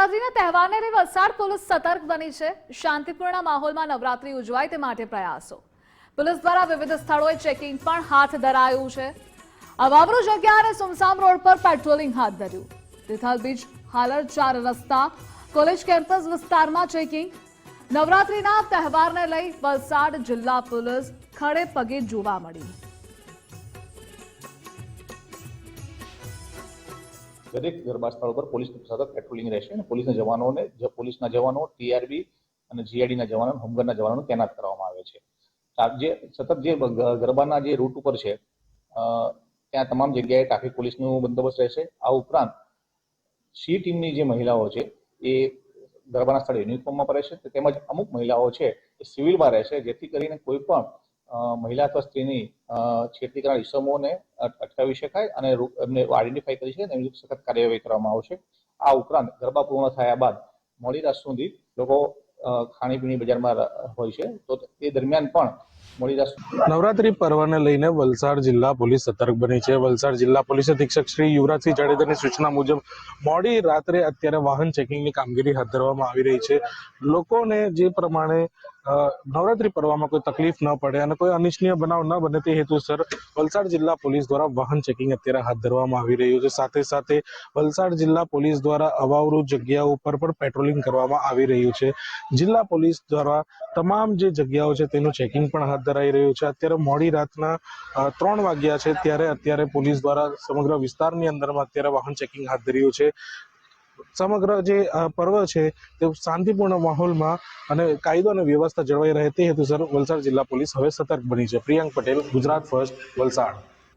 નવરાત્રીના તહેવારને લઈ વલસાડ પોલીસ સતર્ક બની છે। શાંતિપૂર્ણ માહોલમાં નવરાત્રી ઉજવાય તે માટે પ્રયાસો। પોલીસ દ્વારા વિવિધ સ્થળોએ ચેકિંગ પણ હાથ ધરાયું છે। અવાવરૂ જગ્યા અને સુમસામ રોડ પર પેટ્રોલિંગ હાથ ધર્યું। તિથલ બીચ, હાલર 4 રસ્તા, કોલેજ કેમ્પસ વિસ્તારમાં ચેકિંગ। નવરાત્રીના તહેવારને લઈ વલસાડ જિલ્લા પોલીસ ખડે પગે જોવા મળી। દરેક ગરબા સ્થળ પર પોલીસની સતત પેટ્રોલિંગ રહેશે અને પોલીસના જવાનો ટીઆરબી અને જીઆઈડીના જવાનો હોમગાર્ડના જવાનોને તૈનાત કરવામાં આવે છે। જે સતત જે ગરબાના જે રૂટ ઉપર છે ત્યાં તમામ જગ્યાએ ટ્રાફિક પોલીસનું બંદોબસ્ત રહેશે। આ ઉપરાંત સી ટીમની જે મહિલાઓ છે એ ગરબાના સ્થળે યુનિફોર્મમાં રહેશે, તેમજ અમુક મહિલાઓ છે એ સિવિલમાં રહેશે, જેથી કરીને કોઈ પણ મહિલા અથવા સ્ત્રીની છેડતી કરનાર ઇસમોને અટકાવી શકાય અને એમને આઈડેન્ટિફાઈ કરી શકાય અને એમની સખત કાર્યવાહી કરવામાં આવશે। આ ઉપરાંત ગરબા પૂર્ણ થયા બાદ મોડી રાત સુધી લોકો ખાણીપીણી બજારમાં હોય છે, તો તે દરમિયાન પણ મોડી રાત નવરાત્રી પર્વને લઈને વલસાડ જિલ્લા પોલીસ સતર્ક બની છે। વલસાડ જિલ્લા પોલીસ અધિક્ષક શ્રી યુવરાજસિંહ જાડેજાની સૂચના મુજબ મોડી રાત્રે અત્યારે વાહન ચેકિંગની કામગીરી હાથ ધરવામાં આવી રહી છે। લોકોને જે પ્રમાણે નવરાત્રી પર્વમાં કોઈ તકલીફ ન પડે અને કોઈ અનિચ્છનીય બનાવ ન બને તે હેતુસર વલસાડ જિલ્લા પોલીસ દ્વારા વાહન ચેકિંગ અત્યારે હાથ ધરવામાં આવી રહ્યું છે। સાથે સાથે વલસાડ જિલ્લા પોલીસ દ્વારા અવાવરૂ જગ્યાઓ ઉપર પણ પેટ્રોલિંગ કરવામાં આવી રહ્યું છે। જિલ્લા પોલીસ દ્વારા તમામ જે જગ્યાઓ છે તેનું ચેકિંગ પણ હાથ ધરાઈ રહ્યું છે। અત્યારે મોડી રાતના 3 વાગ્યા છે ત્યારે અત્યારે પોલીસ દ્વારા સમગ્ર વિસ્તારની અંદરમાં અત્યારે વાહન ચેકિંગ હાથ ધર્યું છે। સમગ્ર જે પર્વ છે તે શાંતિપૂર્ણ માહોલમાં અને કાયદો અને વ્યવસ્થા જળવાઈ રહે તે હેતુસર વલસાડ જિલ્લા પોલીસ હવે સતર્ક બની છે। પ્રિયંક પટેલ, ગુજરાત ફર્સ્ટ, વલસાડ।